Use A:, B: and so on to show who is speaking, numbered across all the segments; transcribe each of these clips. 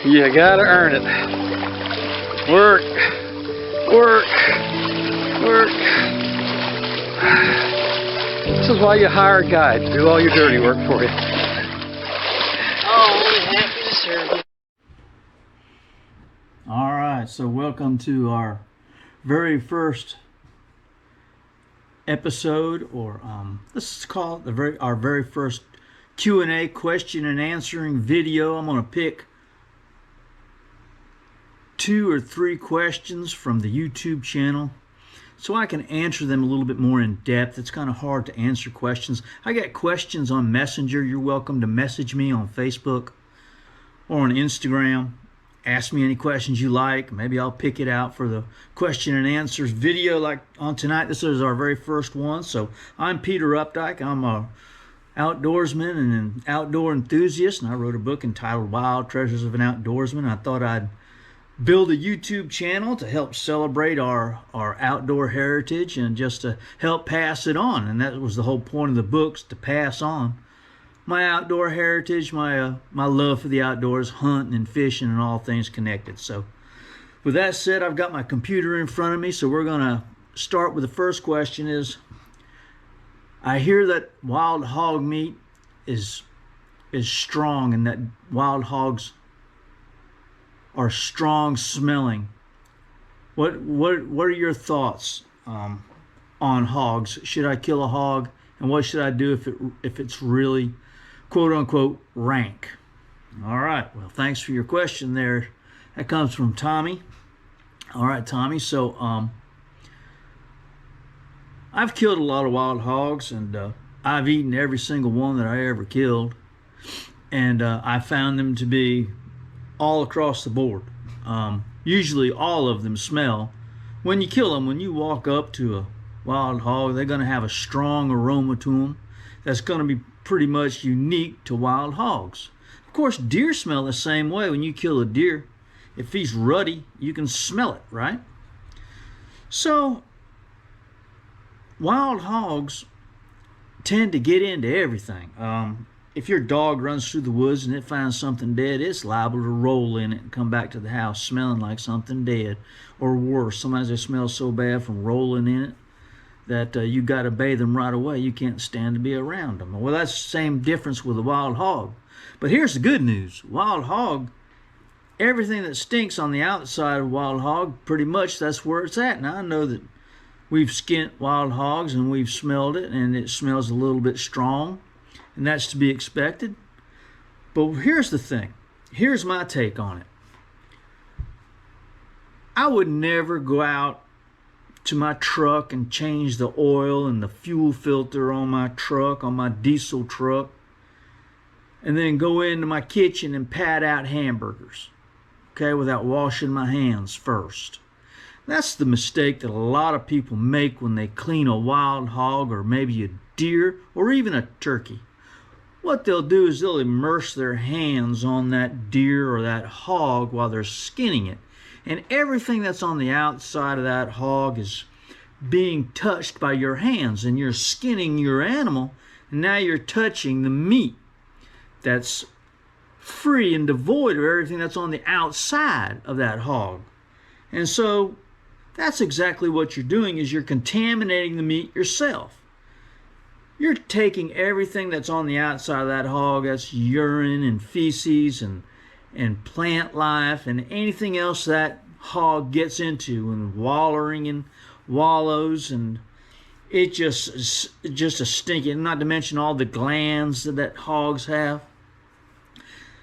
A: You gotta earn it. Work, work, work. This is why you hire a guy to do all your dirty work for you.
B: Oh, only happy to serve you.
C: All right, so welcome to our very first episode, or let's call it our very first Q&A, question and answering video. I'm going to pick 2 or 3 questions from the YouTube channel so I can answer them a little bit more in depth. It's kind of hard to answer questions. I get questions on Messenger. You're welcome to message me on Facebook or on Instagram. Ask me any questions you like. Maybe I'll pick it out for the question and answers video like on tonight. This is our very first one. So I'm Peter Updike. I'm a outdoorsman and an outdoor enthusiast, and I wrote a book entitled Wild Treasures of an Outdoorsman. I thought I'd build a YouTube channel to help celebrate our outdoor heritage and just to help pass it on. And that was the whole point of the books, to pass on my outdoor heritage, my love for the outdoors, hunting and fishing and all things connected. So with that said, I've got my computer in front of me, so we're going to start with the first question. Is I hear that wild hog meat is strong, and that wild hogs are strong smelling. What are your thoughts on hogs? Should I kill a hog, and what should I do if it's really quote unquote rank? All right, well, thanks for your question there. That comes from Tommy. All right, Tommy, so I've killed a lot of wild hogs, and I've eaten every single one that I ever killed, and I found them to be all across the board. Usually all of them smell. When you kill them, when you walk up to a wild hog, they're going to have a strong aroma to them that's going to be pretty much unique to wild hogs. Of course, deer smell the same way. When you kill a deer, if he's ruddy, you can smell it, right? So wild hogs tend to get into everything. If your dog runs through the woods and it finds something dead, it's liable to roll in it and come back to the house smelling like something dead. Or worse, sometimes they smell so bad from rolling in it that you got to bathe them right away. You can't stand to be around them. Well, that's the same difference with a wild hog. But here's the good news. Wild hog, everything that stinks on the outside of wild hog, pretty much that's where it's at. Now, I know that we've skinned wild hogs and we've smelled it, and it smells a little bit strong, and that's to be expected. But here's the thing. Here's my take on it. I would never go out to my truck and change the oil and the fuel filter on my truck, on my diesel truck, and then go into my kitchen and pat out hamburgers, okay, without washing my hands first. That's the mistake that a lot of people make when they clean a wild hog, or maybe a deer, or even a turkey. What they'll do is they'll immerse their hands on that deer or that hog while they're skinning it. And everything that's on the outside of that hog is being touched by your hands, and you're skinning your animal, and now you're touching the meat that's free and devoid of everything that's on the outside of that hog. And so that's exactly what you're doing, is you're contaminating the meat yourself. You're taking everything that's on the outside of that hog, that's urine and feces and plant life and anything else that hog gets into and wallowing and wallows, and it just a stinking, not to mention all the glands that hogs have.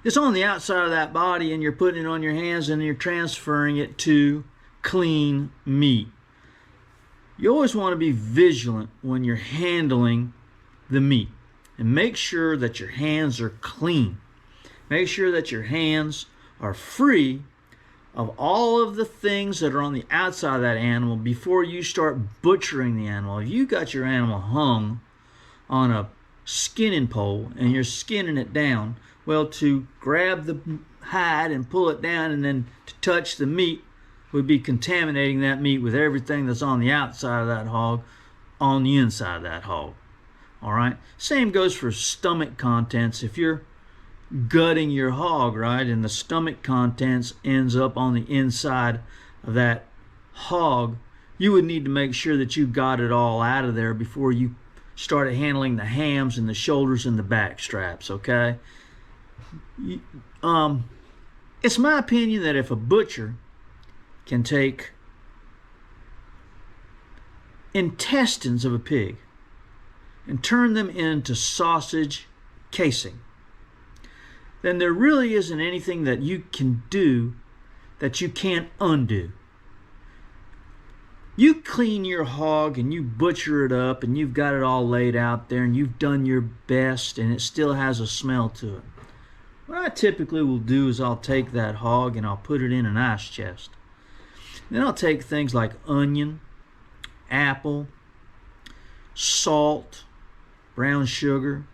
C: It's on the outside of that body, and you're putting it on your hands and you're transferring it to clean meat. You always want to be vigilant when you're handling the meat, and make sure that your hands are clean. Make sure that your hands are free of all of the things that are on the outside of that animal before you start butchering the animal. If you got your animal hung on a skinning pole and you're skinning it down, well, to grab the hide and pull it down and then to touch the meat would be contaminating that meat with everything that's on the outside of that hog on the inside of that hog. All right. Same goes for stomach contents. If you're gutting your hog, right? And the stomach contents ends up on the inside of that hog. You would need to make sure that you got it all out of there before you started handling the hams and the shoulders and the back straps, okay? It's my opinion that if a butcher can take intestines of a pig and turn them into sausage casing, then there really isn't anything that you can do that you can't undo. You clean your hog and you butcher it up and you've got it all laid out there and you've done your best and it still has a smell to it. What I typically will do is I'll take that hog and I'll put it in an ice chest. Then I'll take things like onion, apple, salt, brown sugar,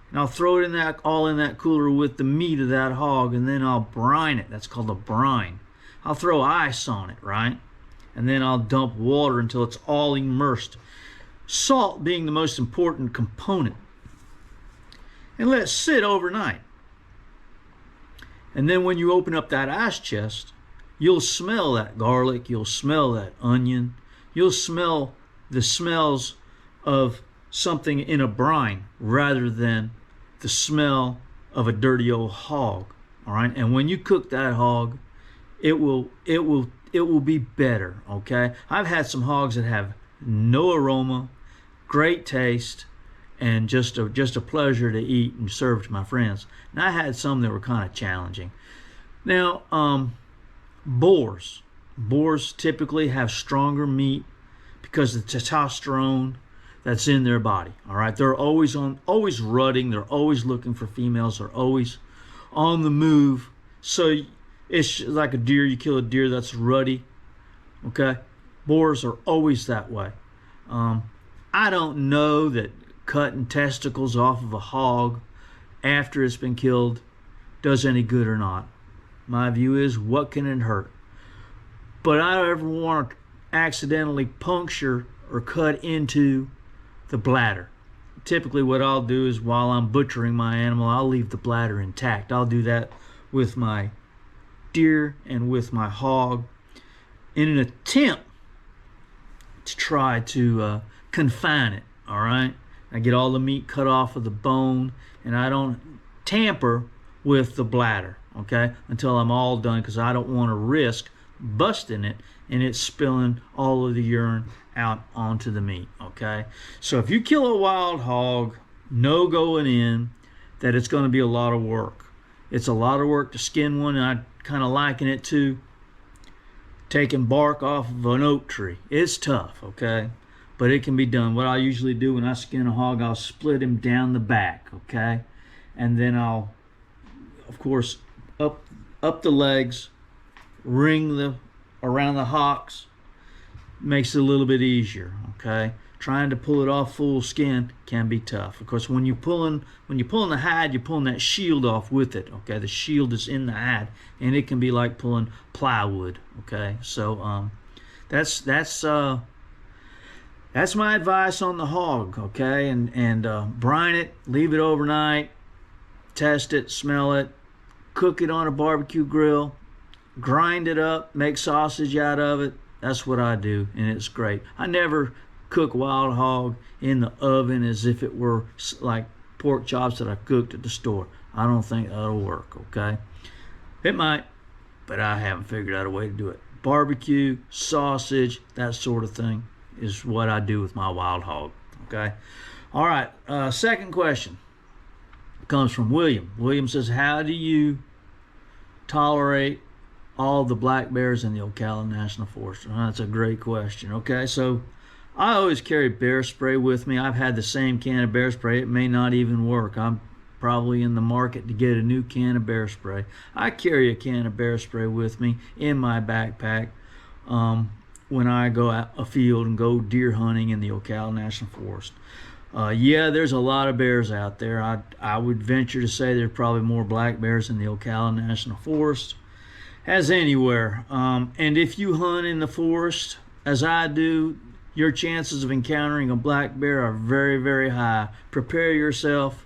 C: and I'll throw it in that all in that cooler with the meat of that hog, and then I'll brine it. That's called a brine. I'll throw ice on it, right? And then I'll dump water until it's all immersed. Salt being the most important component. And let it sit overnight. And then when you open up that ice chest, you'll smell that garlic, you'll smell that onion, you'll smell the smells of something in a brine rather than the smell of a dirty old hog. All right? And when you cook that hog, it will be better, okay? I've had some hogs that have no aroma, great taste, and just a pleasure to eat and serve to my friends. And I had some that were kind of challenging. Now, boars typically have stronger meat because of the testosterone that's in their body. All right, they're always rutting. They're always looking for females. They're always on the move. So it's like a deer. You kill a deer that's ruddy. Okay, boars are always that way. I don't know that cutting testicles off of a hog after it's been killed does any good or not. My view is, what can it hurt? But I don't ever want to accidentally puncture or cut into the bladder. Typically what I'll do is, while I'm butchering my animal, I'll leave the bladder intact. I'll do that with my deer and with my hog in an attempt to try to confine it. All right, I get all the meat cut off of the bone, and I don't tamper with the bladder, okay, until I'm all done, because I don't want to risk busting it and it spilling all of the urine out onto the meat, okay? So if you kill a wild hog, know going in that it's going to be a lot of work. It's a lot of work to skin one, and I kind of liken it to taking bark off of an oak tree. It's tough, okay? But it can be done. What I usually do when I skin a hog, I'll split him down the back, okay? And then I'll, of course, up the legs, ring around the hocks. Makes it a little bit easier, okay? Trying to pull it off full skin can be tough. Of course, when you're pulling the hide, you're pulling that shield off with it, okay? The shield is in the hide, and it can be like pulling plywood, okay? So that's my advice on the hog, okay? And brine it, leave it overnight, test it, smell it, cook it on a barbecue grill, grind it up, make sausage out of it. That's what I do, and it's great. I never cook wild hog in the oven as if it were like pork chops that I cooked at the store. I don't think that'll work, okay? It might, but I haven't figured out a way to do it. Barbecue, sausage, that sort of thing is what I do with my wild hog, okay? All right, second question comes from William. William says, how do you tolerate all the black bears in the Ocala National Forest? Well, that's a great question. Okay, so I always carry bear spray with me. I've had the same can of bear spray. It may not even work. I'm probably in the market to get a new can of bear spray. I carry a can of bear spray with me in my backpack when I go out afield and go deer hunting in the Ocala National Forest. Yeah, there's a lot of bears out there. I would venture to say there's probably more black bears in the Ocala National Forest as anywhere. And if you hunt in the forest, as I do, your chances of encountering a black bear are very, very high. Prepare yourself.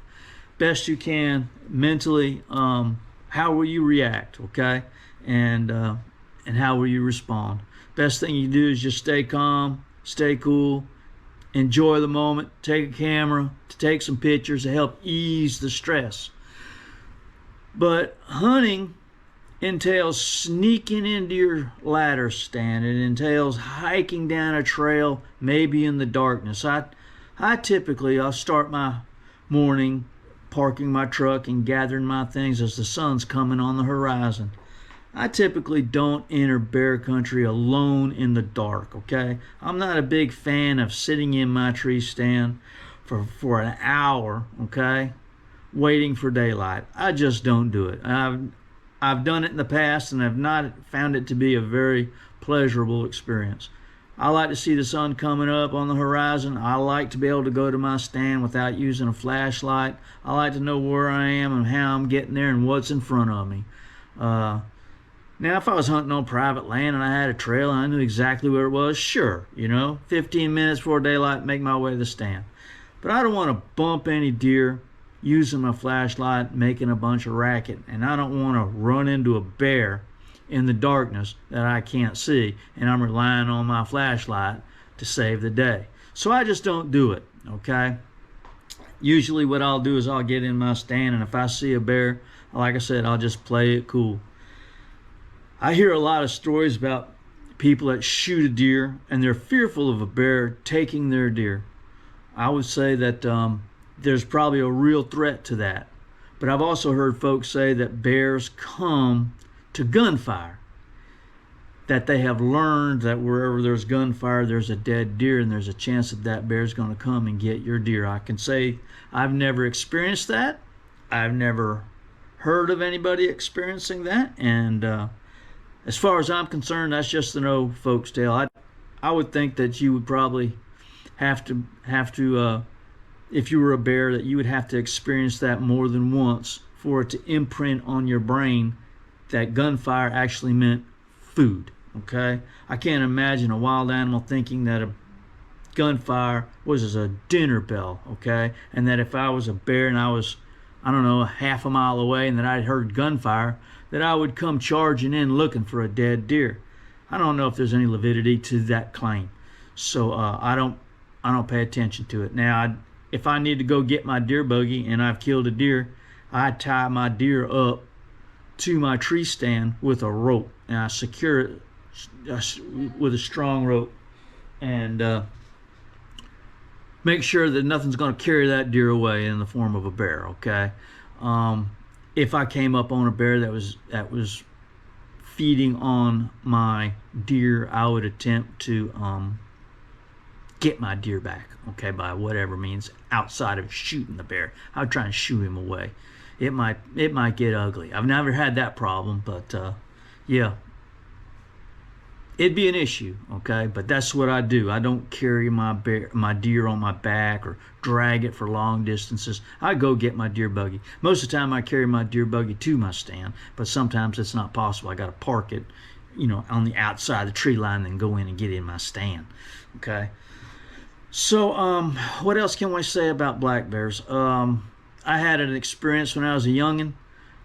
C: best you can mentally. How will you react, okay? And how will you respond? Best thing you do is just stay calm, stay cool, enjoy the moment, take a camera to take some pictures to help ease the stress. But hunting entails sneaking into your ladder stand. It entails hiking down a trail, maybe in the darkness. I'll start my morning parking my truck and gathering my things as the sun's coming on the horizon. I typically don't enter bear country alone in the dark, okay? I'm not a big fan of sitting in my tree stand for an hour, okay, waiting for daylight. I just don't do it. I've done it in the past, and I've not found it to be a very pleasurable experience. I like to see the sun coming up on the horizon. I like to be able to go to my stand without using a flashlight. I like to know where I am and how I'm getting there and what's in front of me. Now, if I was hunting on private land and I had a trail and I knew exactly where it was, sure, 15 minutes before daylight, make my way to the stand. But I don't want to bump any deer using my flashlight, making a bunch of racket, and I don't want to run into a bear in the darkness that I can't see, and I'm relying on my flashlight to save the day. So I just don't do it, okay? Usually what I'll do is I'll get in my stand, and if I see a bear, like I said, I'll just play it cool. I hear a lot of stories about people that shoot a deer and they're fearful of a bear taking their deer. I would say that there's probably a real threat to that. But I've also heard folks say that bears come to gunfire, that they have learned that wherever there's gunfire, there's a dead deer, and there's a chance that that bear's going to come and get your deer. I can say I've never experienced that. I've never heard of anybody experiencing that, and as far as I'm concerned, that's just an old folks' tale. I would think that you would probably have to if you were a bear, that you would have to experience that more than once for it to imprint on your brain that gunfire actually meant food, okay? I can't imagine a wild animal thinking that a gunfire was as a dinner bell, okay? And that if I was a bear and I was, I don't know, half a mile away and that I'd heard gunfire, that I would come charging in looking for a dead deer. I don't know if there's any validity to that claim. So I don't pay attention to it. Now, if I need to go get my deer buggy and I've killed a deer, I tie my deer up to my tree stand with a rope, and I secure it with a strong rope, and make sure that nothing's going to carry that deer away in the form of a bear, okay? If I came up on a bear that was feeding on my deer, I would attempt to get my deer back, okay, by whatever means outside of shooting the bear. I would try and shoo him away. It might get ugly. I've never had that problem, but yeah, it'd be an issue, okay? But that's what I do. I don't carry my deer on my back or drag it for long distances. I go get my deer buggy. Most of the time I carry my deer buggy to my stand, but sometimes it's not possible. I got to park it, on the outside of the tree line, then go in and get in my stand, okay? So what else can we say about black bears? I had an experience when I was a youngin',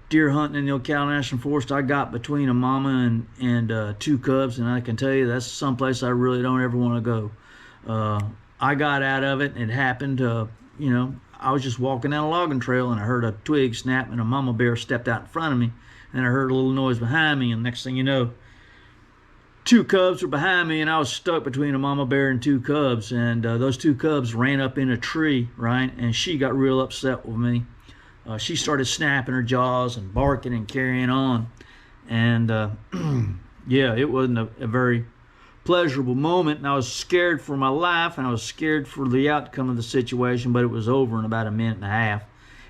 C: deer hunting in the Ocala National Forest. I got between a mama and two cubs, and I can tell you that's someplace I really don't ever want to go. I got out of it, and it happened, I was just walking down a logging trail, and I heard a twig snap, and a mama bear stepped out in front of me, and I heard a little noise behind me, and next thing you know, two cubs were behind me, and I was stuck between a mama bear and two cubs, and those two cubs ran up in a tree, right, and she got real upset with me. She started snapping her jaws and barking and carrying on, and yeah, it wasn't a very pleasurable moment, and I was scared for my life, and I was scared for the outcome of the situation, but it was over in about a minute and a half,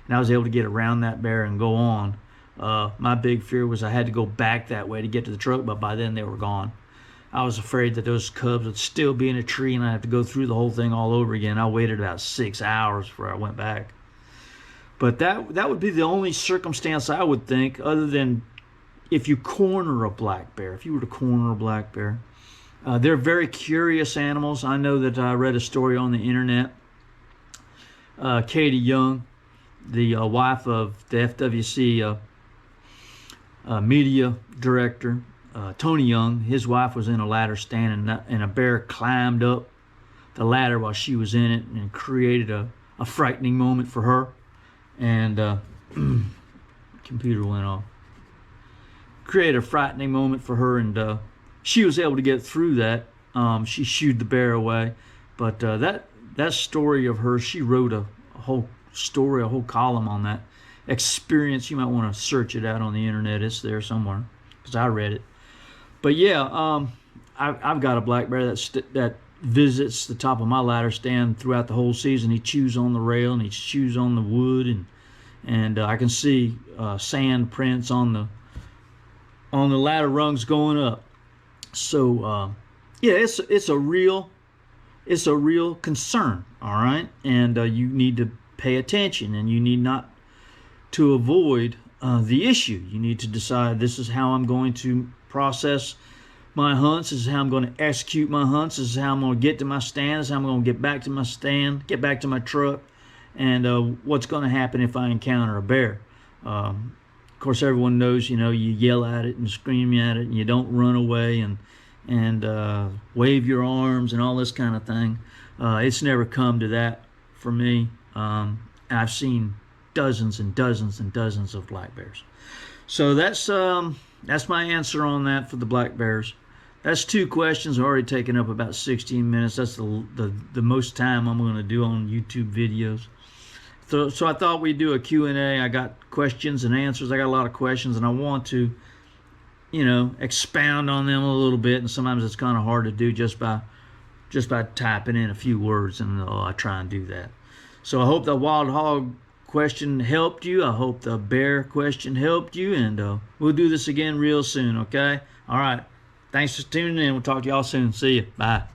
C: and I was able to get around that bear and go on. My big fear was I had to go back that way to get to the truck, but by then they were gone. I was afraid that those cubs would still be in a tree and I'd have to go through the whole thing all over again. I waited about 6 hours before I went back. But that would be the only circumstance I would think, other than if you corner a black bear. If you were to corner a black bear. They're very curious animals. I know that I read a story on the internet. Katie Young the wife of the FWC media director, Tony Young. His wife was in a ladder stand, and a bear climbed up the ladder while she was in it and created a frightening moment for her. And computer went off. Created a frightening moment for her, and she was able to get through that. She shooed the bear away, but that story of hers, she wrote a whole story, a whole column on that experience. You might want to search it out on the internet. It's there somewhere because I read it. But yeah, I've got a black bear that visits the top of my ladder stand throughout the whole season. He chews on the rail and he chews on the wood, and I can see sand prints on the ladder rungs going up. So yeah, it's a real concern. All right, and you need to pay attention, and you need not to avoid the issue. You need to decide, this is how I'm going to process my hunts. This is how I'm going to execute my hunts. This is how I'm going to get to my stand. This is how I'm going to get back to my stand, get back to my truck, and what's going to happen if I encounter a bear. Of course, everyone knows, you yell at it and scream at it, and you don't run away and wave your arms and all this kind of thing. It's never come to that for me. I've seen dozens and dozens and dozens of black bears. So that's my answer on that for the black bears. That's 2 questions. I've already taken up about 16 minutes. That's the most time I'm going to do on YouTube videos. So I thought we'd do a Q&A. I got questions and answers. I got a lot of questions, and I want to, expound on them a little bit. And sometimes it's kind of hard to do just by typing in a few words, and I try and do that. So I hope the wild hog question helped you. I hope the bear question helped you, and we'll do this again real soon, okay? All right. Thanks for tuning in. We'll talk to y'all soon. See you. Bye.